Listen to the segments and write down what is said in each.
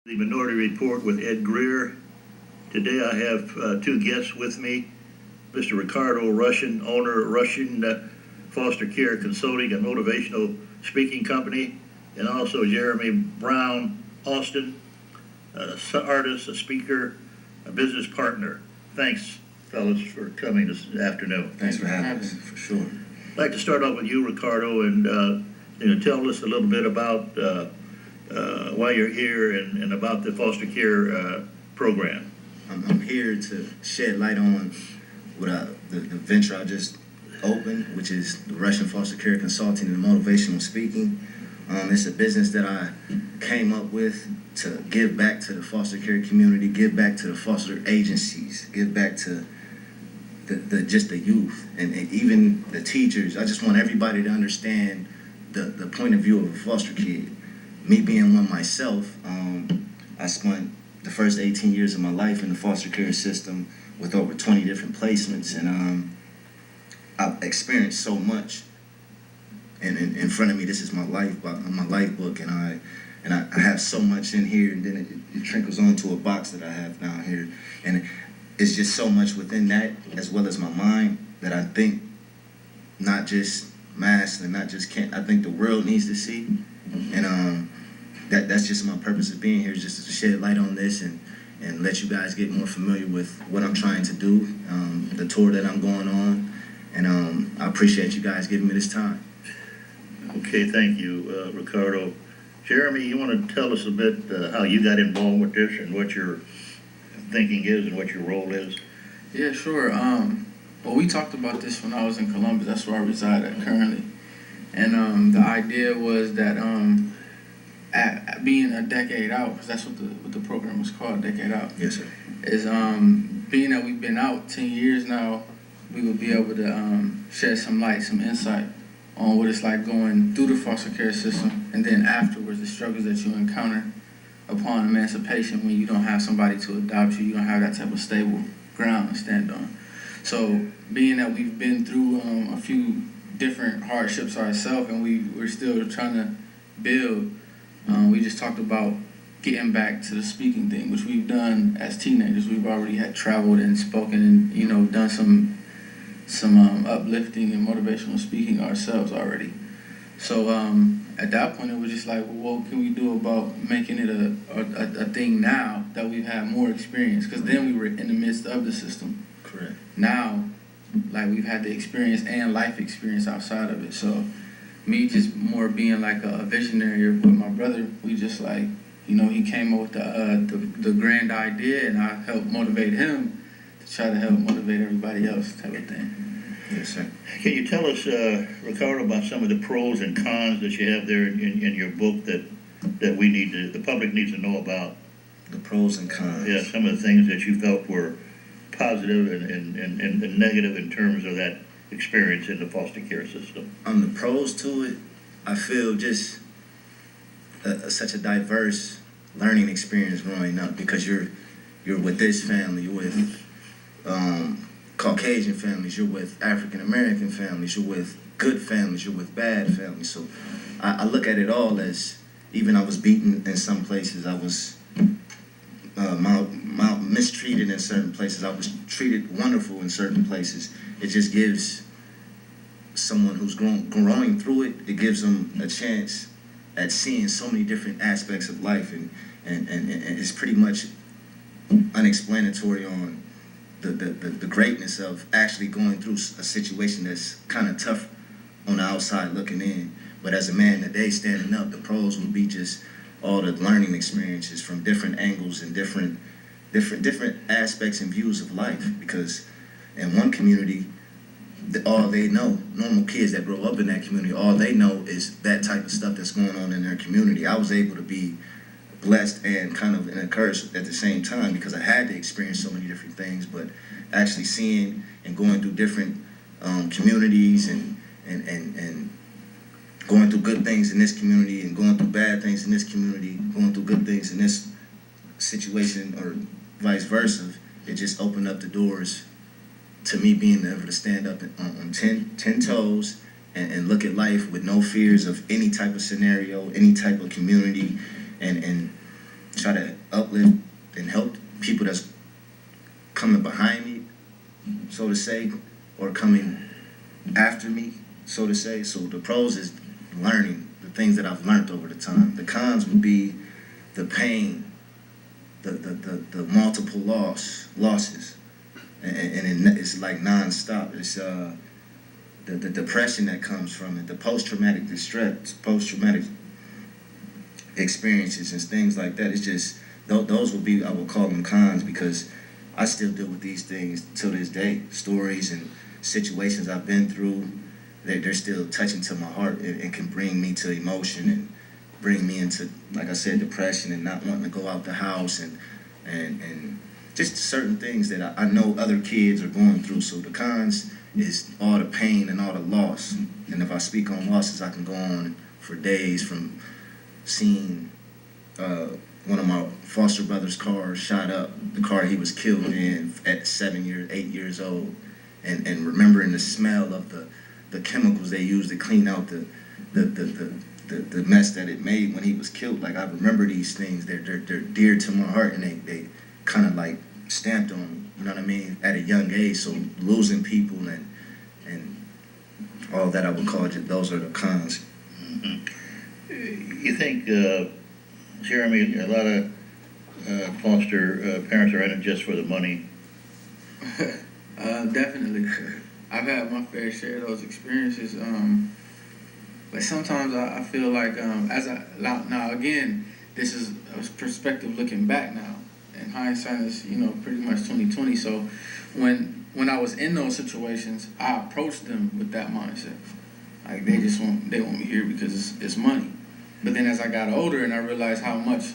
The Minority Report with Ed Greer. Today I have two guests with me, Mr. Ricardo Russian, owner of Russian Foster Care Consulting and Motivational Speaking Company, and also Jeremy Brown Austin, an artist, a speaker, a business partner. Thanks, fellas, for coming this afternoon. Thanks for having us, for sure. I'd like to start off with you, Ricardo, and tell us a little bit about why you're here and about the foster care program. I'm here to shed light on what the venture I just opened, which is the Russian Foster Care Consulting and Motivational Speaking. It's a business that I came up with to give back to the foster care community, give back to the foster agencies, give back to just the youth and even the teachers. I just want everybody to understand the point of view of a foster kid. Me being one myself, I spent the first 18 years of my life in the foster care system with over 20 different placements, and I've experienced so much. And in front of me, this is my life book, and I have so much in here, and then it trickles onto a box that I have down here, and it's just so much within that, as well as my mind, that I think not just Massillon, not just Kent, I think the world needs to see. And that's just my purpose of being here, is just to shed light on this and let you guys get more familiar with what I'm trying to do, the tour that I'm going on, and I appreciate you guys giving me this time. Okay, thank you, Ricardo. Jeremy, you want to tell us a bit how you got involved with this and what your thinking is and what your role is? Yeah, sure. Well, we talked about this when I was in Columbus. That's where I reside at currently. And the idea was that at being a decade out, because that's what the program was called, Decade Out. Yes, sir. Is being that we've been out 10 years now, we would be able to shed some light, some insight on what it's like going through the foster care system, and then afterwards the struggles that you encounter upon emancipation when you don't have somebody to adopt you, you don't have that type of stable ground to stand on. So being that we've been through a few different hardships ourselves, and we're still trying to build, we just talked about getting back to the speaking thing, which we've done as teenagers. We've already had traveled and spoken and done some uplifting and motivational speaking ourselves already. So at that point, it was just like, well, what can we do about making it a thing now that we've had more experience? Because then we were in the midst of the system. Correct. Now, like, we've had the experience and life experience outside of it. So me just more being like a visionary with my brother, we just like, he came up with the grand idea, and I helped motivate him to try to help motivate everybody else, type of thing. Yes, sir. Can you tell us, Ricardo, about some of the pros and cons that you have there in your book that the public needs to know about? The pros and cons. Yeah, some of the things that you felt were positive and negative in terms of that experience in the foster care system. On the pros to it, I feel just such a diverse learning experience growing up, because you're with this family, you're with Caucasian families, you're with African American families, you're with good families, you're with bad families. So I look at it all as, even I was beaten in some places, I was mistreated in certain places, I was treated wonderful in certain places. It just gives someone who's growing through it, it gives them a chance at seeing so many different aspects of life, and it's pretty much unexplanatory on the greatness of actually going through a situation that's kind of tough on the outside looking in. But as a man today standing up, the pros would be just all the learning experiences from different angles and different aspects and views of life. Because in one community, all they know, normal kids that grow up in that community, all they know is that type of stuff that's going on in their community. I was able to be blessed and kind of encouraged at the same time, because I had to experience so many different things, but actually seeing and going through different communities and going through good things in this community and going through bad things in this community, going through good things in this situation, or vice versa, it just opened up the doors to me being able to stand up on 10 toes and look at life with no fears of any type of scenario, any type of community, and try to uplift and help people that's coming behind me, so to say, or coming after me, so to say. So the pros is learning the things that I've learned over the time. The cons would be the pain, the multiple losses, and it's like nonstop. It's the depression that comes from it, the post-traumatic distress, post-traumatic experiences and things like that. It's just, those would be, I would call them cons, because I still deal with these things till this day. Stories and situations I've been through, they're still touching to my heart and can bring me to emotion and bring me into, like I said, depression and not wanting to go out the house and just certain things that I know other kids are going through. So the cons is all the pain and all the loss. And if I speak on losses, I can go on for days, from seeing one of my foster brother's cars shot up, the car he was killed in at 8 years old, and remembering the smell of the chemicals they used to clean out the mess that it made when he was killed. Like, I remember these things. They're dear to my heart, and they kind of like stamped on me, you know what I mean, at a young age. So losing people and all that, I would call it, those are the cons. Mm-hmm. You think, Jeremy, a lot of foster parents are in it just for the money? Definitely. I've had my fair share of those experiences. But sometimes I feel like, now again, this is a perspective looking back now. And hindsight is, pretty much 20/20. So when I was in those situations, I approached them with that mindset. Like, they want me here because it's money. But then as I got older and I realized how much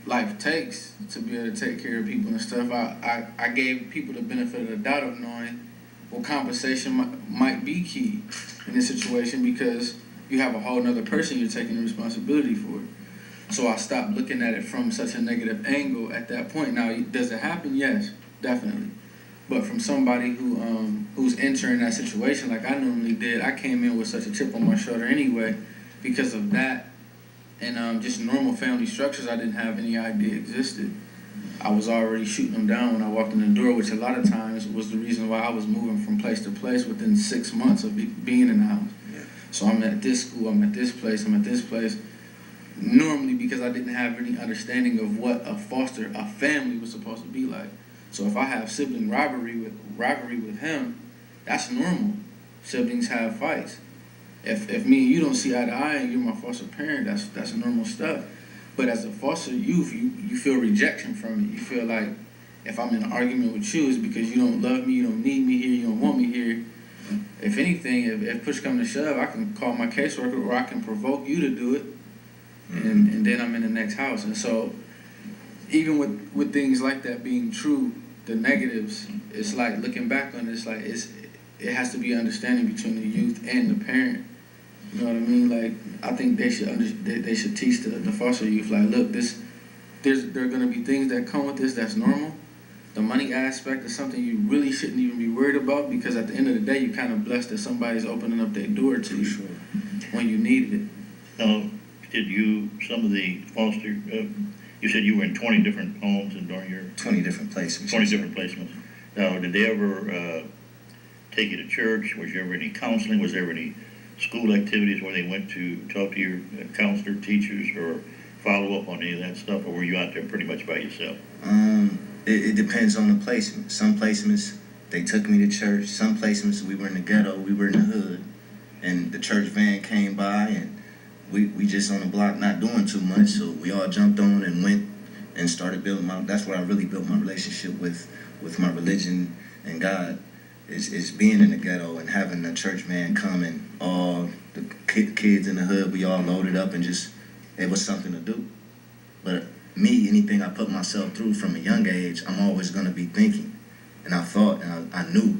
life takes to be able to take care of people and stuff, I gave people the benefit of the doubt of knowing what compensation might be key in this situation, because you have a whole nother person you're taking the responsibility for. So I stopped looking at it from such a negative angle at that point. Now, does it happen? Yes, definitely. But from somebody who's entering that situation like I normally did, I came in with such a chip on my shoulder anyway because of that. And just normal family structures I didn't have any idea existed. I was already shooting them down when I walked in the door, which a lot of times was the reason why I was moving from place to place within 6 months of being in the house. Yeah. So I'm at this school, I'm at this place, I'm at this place. Normally because I didn't have any understanding of what a family was supposed to be like. So if I have sibling rivalry with him, that's normal. Siblings have fights. If me and you don't see eye to eye and you're my foster parent, that's normal stuff. But as a foster youth, you feel rejection from it. You feel like if I'm in an argument with you, it's because you don't love me, you don't need me here, you don't want me here. If anything, if push comes to shove, I can call my caseworker, or I can provoke you to do it, and then I'm in the next house. And so even with things like that being true, the negatives, it's like looking back on it, it's like it has to be understanding between the youth and the parent. You know what I mean? Like, I think they should teach the foster youth, like, look, there are going to be things that come with this that's normal. The money aspect is something you really shouldn't even be worried about, because at the end of the day, you're kind of blessed that somebody's opening up their door to you when you needed it. Now, some of the foster, you said you were in 20 different homes and during your... 20 different placements. 20 different placements. Now, did they ever take you to church? Was there ever any counseling? Was there any school activities where they went to talk to your counselor, teachers, or follow up on any of that stuff, or were you out there pretty much by yourself? It depends on the placement. Some placements, they took me to church. Some placements, we were in the ghetto, we were in the hood, and the church van came by, and we just on the block not doing too much, so we all jumped on and went and started building that's where I really built my relationship with my religion and God. Is being in the ghetto and having the church van come, and all the kids in the hood, we all loaded up, and just, it was something to do. But me, anything I put myself through from a young age, I'm always going to be thinking. And I thought, and I knew,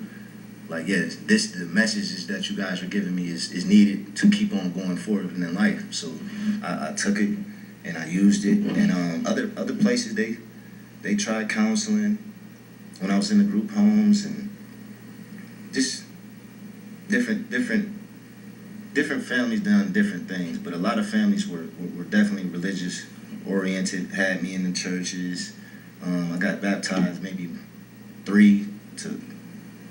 like, yeah, the messages that you guys are giving me is needed to keep on going forward in life. So I took it and I used it. And other places, they tried counseling when I was in the group homes, and just different families done different things, but a lot of families were definitely religious oriented, had me in the churches. I got baptized maybe 2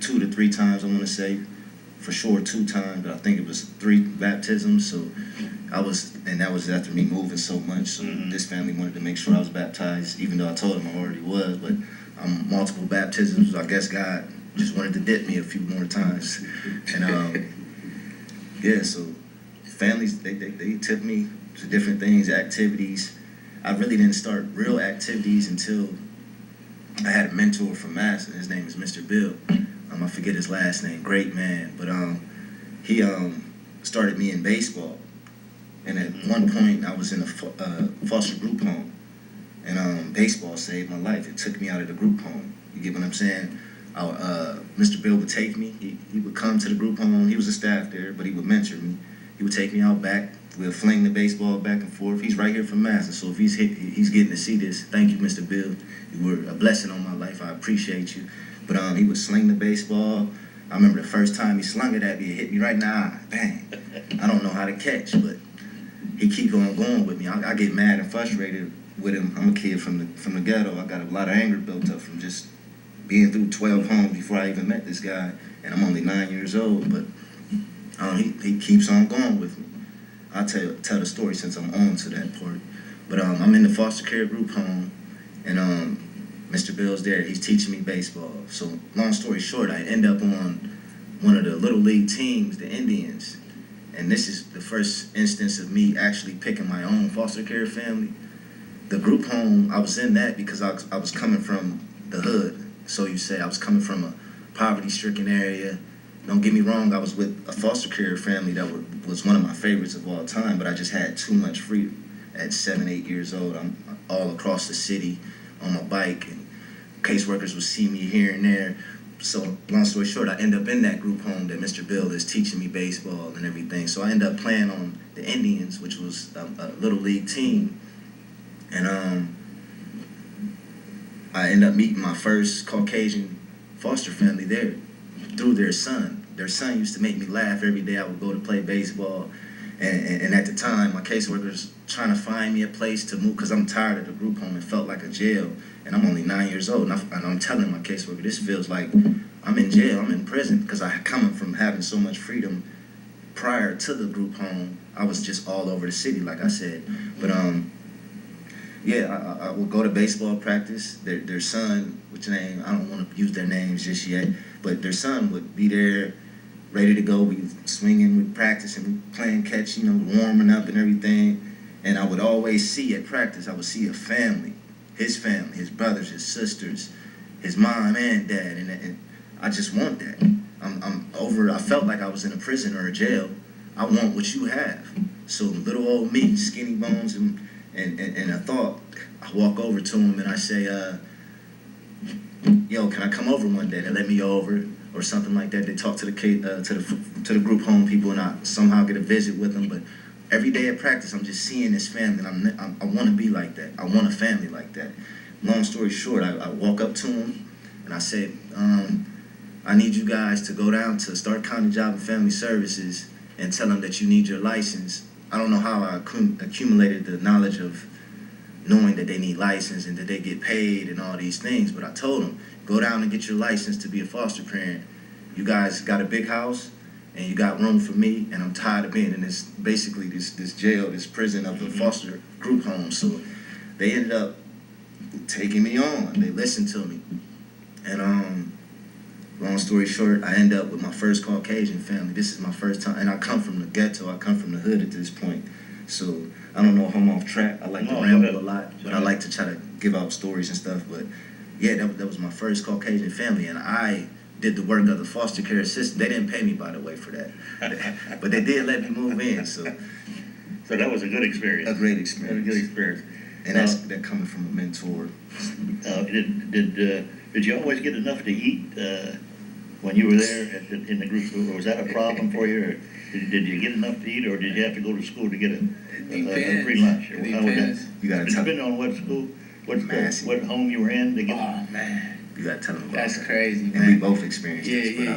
to 3 times, I want to say. For sure 2 times, but I think it was 3 baptisms. So and that was after me moving so much. So this family wanted to make sure I was baptized, even though I told them I already was. But multiple baptisms. I guess God just wanted to dip me a few more times. And yeah, so families, they took me to different things, activities. I really didn't start real activities until I had a mentor from Mass, and his name is Mr. Bill. I forget his last name, great man. But he started me in baseball. And at one point, I was in a foster group home. And baseball saved my life. It took me out of the group home. You get what I'm saying? Mr. Bill would take me. He would come to the group home. He was a staff there, but he would mentor me. He would take me out back. We'll fling the baseball back and forth. He's right here from Mass. So if he's getting to see this, thank you, Mr. Bill. You were a blessing on my life. I appreciate you. But he would sling the baseball. I remember the first time he slung it at me, it hit me right in the eye. Bang. I don't know how to catch, but he keep on going with me. I get mad and frustrated with him. I'm a kid from the ghetto. I got a lot of anger built up from just being through 12 homes before I even met this guy. And I'm only 9 years old, but he keeps on going with me. I'll tell the story since I'm on to that part. But I'm in the foster care group home, and Mr. Bill's there. He's teaching me baseball. So long story short, I end up on one of the Little League teams, the Indians. And this is the first instance of me actually picking my own foster care family. The group home, I was in that because I was coming from the hood. So you say I was coming from a poverty-stricken area. Don't get me wrong, I was with a foster care family that was one of my favorites of all time, but I just had too much freedom. At 7, 8 years old, I'm all across the city on my bike, and caseworkers would see me here and there. So long story short, I end up in that group home that Mr. Bill is teaching me baseball and everything. So I end up playing on the Indians, which was a Little League team. And I end up meeting my first Caucasian foster family there through their son. Their son used to make me laugh every day. I would go to play baseball. And at the time, my caseworkers trying to find me a place to move because I'm tired of the group home. It felt like a jail. And I'm only 9 years old. And I'm telling my caseworker, this feels like I'm in jail, I'm in prison. Because I come from having so much freedom prior to the group home. I was just all over the city, like I said. But yeah, I would go to baseball practice. Their son, which name, I don't want to use their names just yet. But their son would be there, ready to go. We swinging, we practicing, we playing catch, warming up and everything. And I would always see at practice, I would see a family, his brothers, his sisters, his mom and dad, and I just want that. I'm over. I felt like I was in a prison or a jail. I want what you have. So little old me, skinny bones, and I thought, I walk over to him and I say, yo, can I come over one day? They let me over or something like that. They talk to the group home people, and I somehow get a visit with them. But every day at practice, I'm just seeing this family, and I want to be like that. I want a family like that. Long story short, I walk up to them, and I say, I need you guys to go down to Stark County Job and Family Services and tell them that you need your license. I don't know how I accumulated the knowledge of knowing that they need license and that they get paid and all these things, but I told them, go down and get your license to be a foster parent. You guys got a big house, and you got room for me, and I'm tired of being in this, basically this jail, this prison of the foster group home. So they ended up taking me on. They listened to me. And long story short, I end up with my first Caucasian family. This is my first time, and I come from the ghetto. I come from the hood at this point. So I don't know if I'm off track. I like to ramble a lot, but I like to try to give out stories and stuff. But yeah, that was my first Caucasian family, and I did the work of the foster care assistant. They didn't pay me, by the way, for that, but they did let me move in. So that was a good experience. A great experience. A good experience. And that's that coming from a mentor. Did you always get enough to eat when you were there in the group? Or was that a problem for you? Or did you get enough to eat, or did you have to go to school to get a free lunch? It depends. You gotta tell depending on what school, what home you were in to get. Oh man, you gotta tell them about that's that. crazy, man. And we both experienced this. Yeah.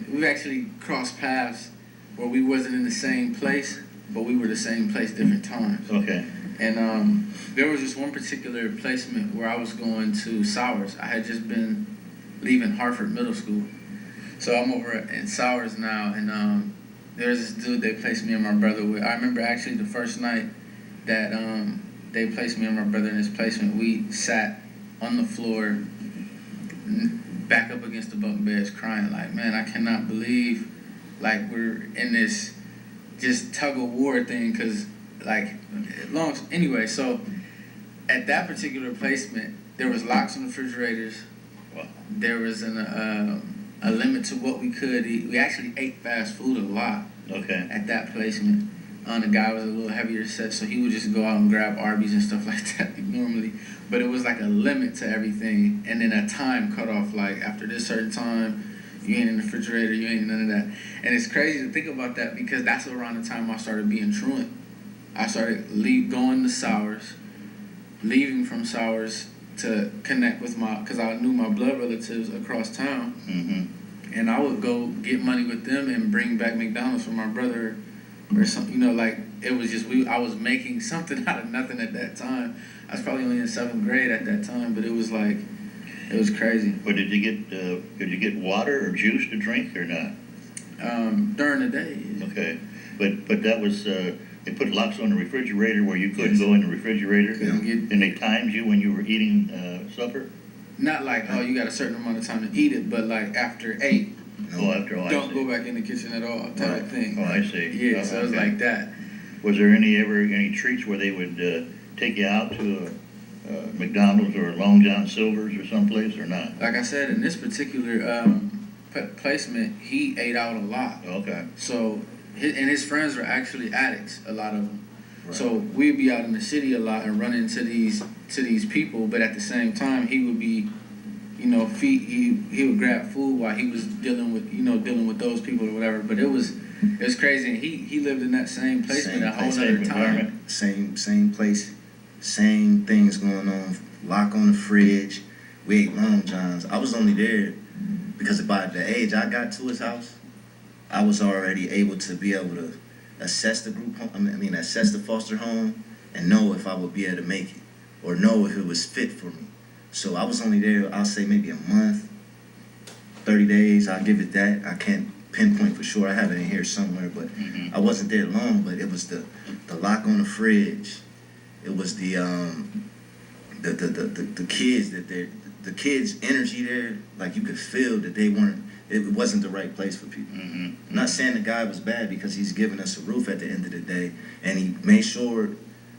We've actually crossed paths where we wasn't in the same place, but we were the same place different times. Okay. And there was this one particular placement where I was going to Sowers. I had just been leaving Hartford Middle School. So I'm over in Sowers now, and there's this dude they placed me and my brother with. I remember actually the first night that they placed me and my brother in this placement, we sat on the floor, back up against the bunk beds, crying like, man, I cannot believe like we're in this just tug of war thing, because like anyway, so at that particular placement there was locks on the refrigerators. There was a limit to what we could eat. We actually ate fast food a lot. Okay. At that placement. The guy was a little heavier set, so he would just go out and grab Arby's and stuff like that normally. But it was like a limit to everything, and then a time cut off. Like after this certain time, you ain't in the refrigerator, you ain't none of that. And it's crazy to think about that, because that's around the time I started being truant. I started going to Sowers, leaving from Sowers to connect with because I knew my blood relatives across town. Mm-hmm. And I would go get money with them and bring back McDonald's for my brother or something, like it was just, I was making something out of nothing at that time. I was probably only in 7th grade at that time, but it was like, it was crazy. But did you get water or juice to drink or not? During the day. Okay. But that was, they put locks on the refrigerator where you couldn't go in the refrigerator? And they timed you when you were eating supper? Not like, oh, you got a certain amount of time to eat it, but like after 8, don't go back in the kitchen at all, type of thing. Oh, I see. Yeah, so it was like that. Was there any treats where they would take you out to a McDonald's or a Long John Silver's or someplace, or not? Like I said, in this particular placement, he ate out a lot. Okay. So, his friends were actually addicts, a lot of them. Right. So we'd be out in the city a lot and run into these people, but at the same time, he would be, he would grab food while he was dealing with those people or whatever. But it was crazy. And he lived in that same placement a whole other time. Same place, same things going on. Lock on the fridge. We ate Long Johns. I was only there because by the age I got to his house, I was already able to assess the group home. Assess the foster home and know if I would be able to make it or know if it was fit for me. So I was only there, I'll say maybe a month, 30 days. I'll give it that. I can't pinpoint for sure. I have it in here somewhere, but I wasn't there long. But it was the lock on the fridge. It was the kids the kids' energy there. Like you could feel that it wasn't the right place for people. I'm not saying the guy was bad, because he's giving us a roof at the end of the day, and he made sure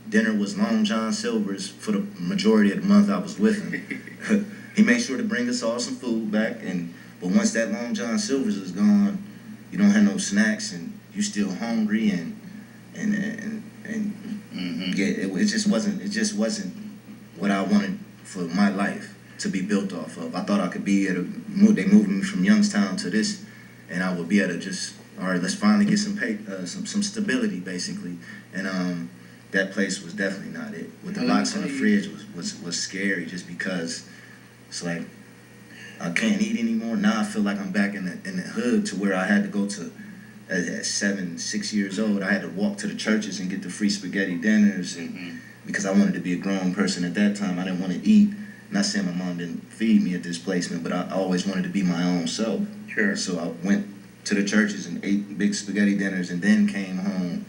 dinner was Long John Silver's for the majority of the month I was with him. He made sure to bring us all some food back, but once that Long John Silver's is gone, you don't have no snacks and you still hungry and yeah, it just wasn't what I wanted for my life to be built off of. I thought I could be they moved me from Youngstown to this, and I would be able to just, all right, let's finally get some stability basically. And that place was definitely not it. With the locks on the fridge was scary, just because it's like I can't eat anymore. Now I feel like I'm back in the hood, to where I had to go to at 6 years old. I had to walk to the churches and get the free spaghetti dinners, and because I wanted to be a grown person at that time. I didn't want to eat. Not saying my mom didn't feed me at this placement, but I always wanted to be my own self. Sure. So I went to the churches and ate big spaghetti dinners, and then came home.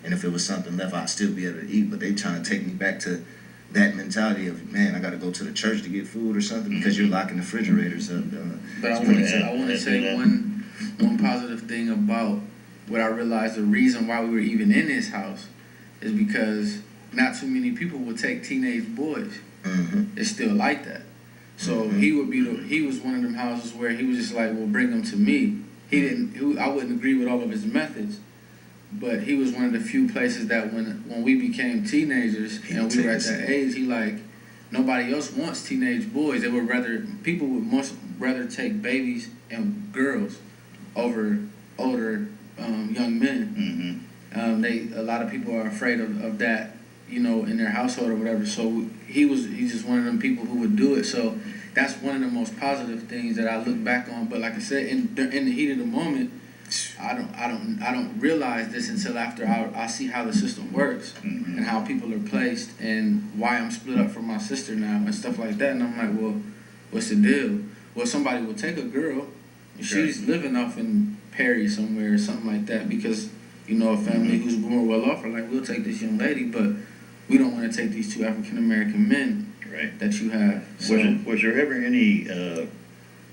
And if it was something left, I'd still be able to eat. But they trying to take me back to that mentality of, man, I got to go to the church to get food or something, because you're locking the refrigerators up. But I want to say one positive thing about what I realized. The reason why we were even in this house is because not too many people would take teenage boys. It's still like that. So he was one of them houses where he was just like, well, bring them to me. I wouldn't agree with all of his methods, but he was one of the few places that when we became teenagers and we were at that age, nobody else wants teenage boys. People would much rather take babies and girls over older young men. A lot of people are afraid of that, in their household or whatever. So he's just one of them people who would do it. So that's one of the most positive things that I look back on. But like I said, in the heat of the moment, I don't realize this until after I see how the system works Mm-hmm. and how people are placed and why I'm split up from my sister now and stuff like that. And I'm like, well, what's the deal? Well, somebody will take a girl, and she's living off in Perry somewhere or something like that because, you know, a family who's more well off are like, we'll take this young lady, but we don't want to take these two African American men Right. that you have. So, Was there ever any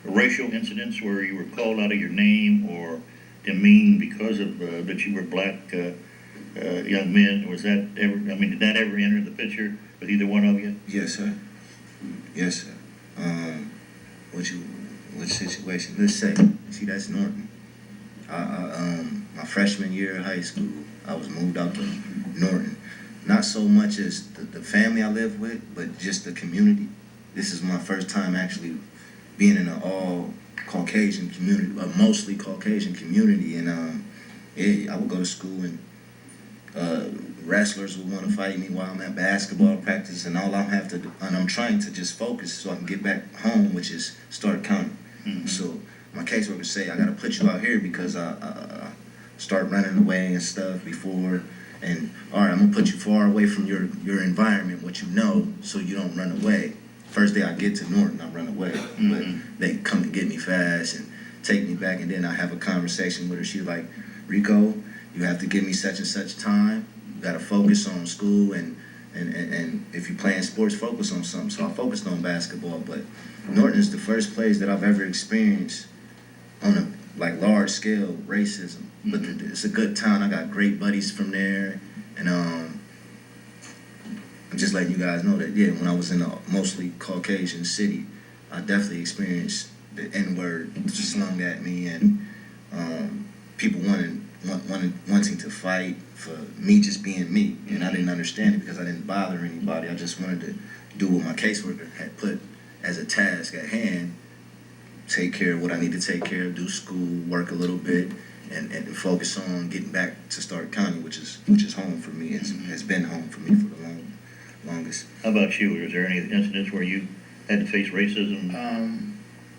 racial incidents where you were called out of your name or demeaned because of that you were black young men? Was that ever? I mean, did that ever enter the picture with either one of you? Yes, sir. Yes, sir. What situation? Let's say, see, that's Norton. My freshman year of high school, I was moved out to Norton. Not so much as the family I live with, but just the community. This is my first time actually being in an all Caucasian community, a mostly Caucasian community. And I would go to school and wrestlers would want to fight me while I'm at basketball practice, and all I'm trying to just focus so I can get back home, which is Stark County. Mm-hmm. So my caseworker say I got to put you out here because I start running away and stuff before. And all right, I'm gonna put you far away from your environment, what you know, so you don't run away. First day I get to Norton, I run away, but they come to get me fast and take me back, and then I have a conversation with her. She's like, Rico, you have to give me such and such time. You gotta focus on school, and if you're playing sports, focus on something. So I focused on basketball, but Norton is the first place that I've ever experienced on a large scale racism. But it's a good town. I got great buddies from there, and I'm just letting you guys know that when I was in a mostly Caucasian city, I definitely experienced the N-word slung at me, and people wanting to fight for me just being me, and I didn't understand it because I didn't bother anybody. I just wanted to do what my caseworker had put as a task at hand, take care of what I need to take care of, do school, work a little bit, and focus on getting back to Stark County, which is home for me. It's been home for me for the longest. How about you? Was there any incidents where you had to face racism?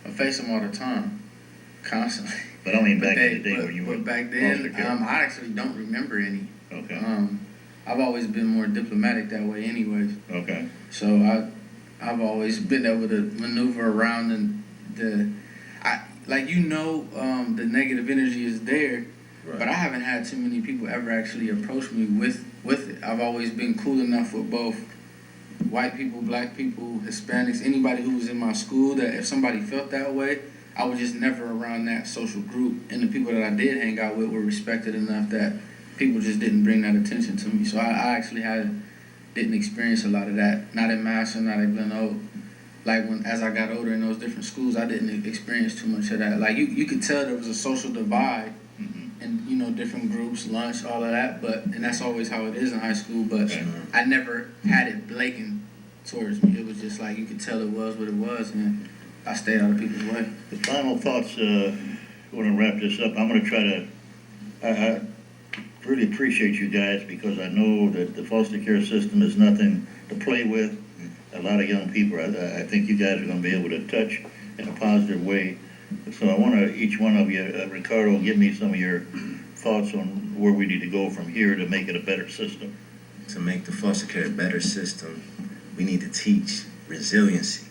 I face them all the time, constantly. But I mean back in the day when you were back then, foster care. I actually don't remember any. Okay. I've always been more diplomatic that way anyways. Okay. So I've always been able to maneuver around the negative energy is there, Right. but I haven't had too many people ever actually approach me with it. I've always been cool enough with both white people, black people, Hispanics, anybody who was in my school, that if somebody felt that way, I was just never around that social group. And the people that I did hang out with were respected enough that people just didn't bring that attention to me. So I actually didn't experience a lot of that. Not at Massillon, not at Glen Oak. Like as I got older in those different schools, I didn't experience too much of that. Like you could tell there was a social divide, and different groups, lunch, all of that. And that's always how it is in high school. But I never had it blatant towards me. It was just like you could tell it was what it was, and I stayed out of people's way. The final thoughts. I want to wrap this up. I'm going to try to. I really appreciate you guys because I know that the foster care system is nothing to play with. A lot of young people, I think you guys are going to be able to touch in a positive way. So I want to, each one of you, Ricardo, give me some of your thoughts on where we need to go from here to make it a better system. To make the foster care a better system, we need to teach resiliency.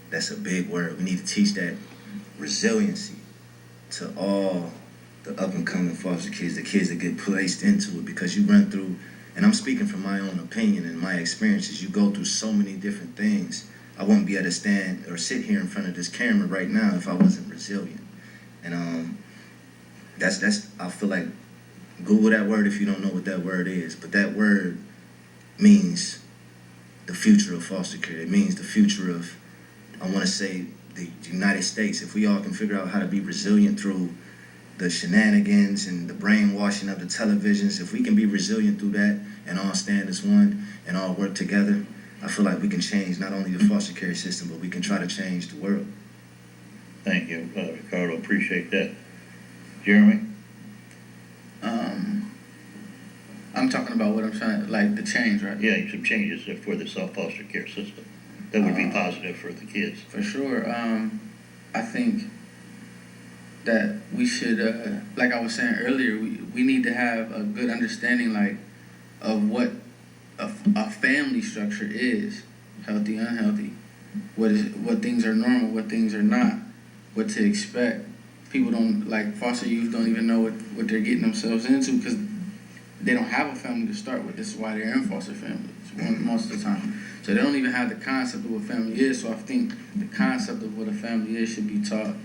That's a big word. We need to teach that resiliency to all the up-and-coming foster kids, the kids that get placed into it, because you run through, and I'm speaking from my own opinion and my experiences, you go through so many different things. I wouldn't be able to stand or sit here in front of this camera right now if I wasn't resilient. And that's I feel like, Google that word if you don't know what that word is, but that word means the future of foster care. It means the future of, I want to say, the United States. If we all can figure out how to be resilient through the shenanigans and the brainwashing of the televisions, if we can be resilient through that and all stand as one and all work together, I feel like we can change not only the foster care system, but we can try to change the world. Thank you, Ricardo. Appreciate that. Jeremy? I'm talking about what I'm trying, like the change, right? Yeah, some changes for the foster care system. That would be positive for the kids. For sure. I think that we should, like I was saying earlier, we need to have a good understanding, like, of what a family structure is, healthy, unhealthy, what things are normal, what things are not, what to expect. People don't, like, foster youth don't even know what they're getting themselves into because they don't have a family to start with. This is why they're in foster families most of the time. So they don't even have the concept of what family is. So I think the concept of what a family is should be taught.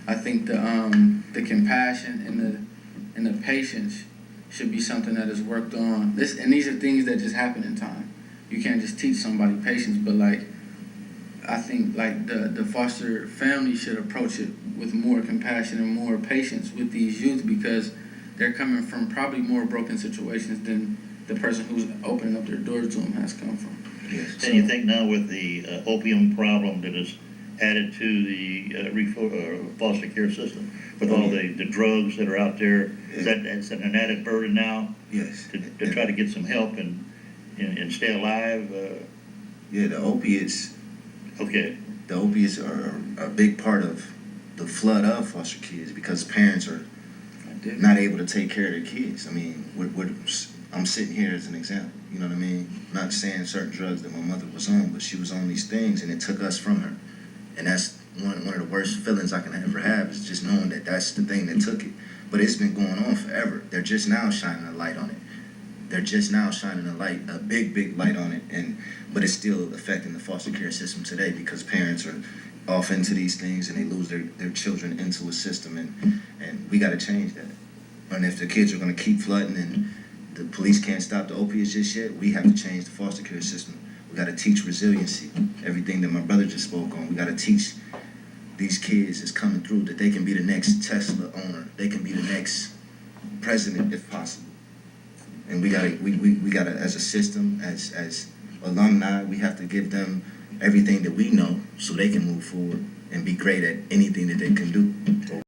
I think the compassion and the patience should be something that is worked on. And these are things that just happen in time. You can't just teach somebody patience, but like I think like the foster family should approach it with more compassion and more patience with these youth because they're coming from probably more broken situations than the person who's opening up their door to them has come from. Yes. And you think now with the opium problem that is added to the foster care system, with all the drugs that are out there, is that it's an added burden now Yes. to try to get some help and stay alive? Yeah, the opiates. Okay. The opiates are a big part of the flood of foster kids because parents are not able to take care of their kids. I mean, I'm sitting here as an example. You know what I mean? Not saying certain drugs that my mother was on, but she was on these things, and it took us from her. And that's one of the worst feelings I can ever have is just knowing that that's the thing that took it. But it's been going on forever. They're just now shining a light on it. They're just now shining a big light on it. But it's still affecting the foster care system today because parents are off into these things and they lose their children into a system, and we got to change that. And if the kids are going to keep flooding and the police can't stop the opiates just yet, we have to change the foster care system. We got to teach resiliency, everything that my brother just spoke on. We got to teach these kids that's coming through that they can be the next Tesla owner. They can be the next president if possible. And we gotta as a system, as alumni, we have to give them everything that we know so they can move forward and be great at anything that they can do.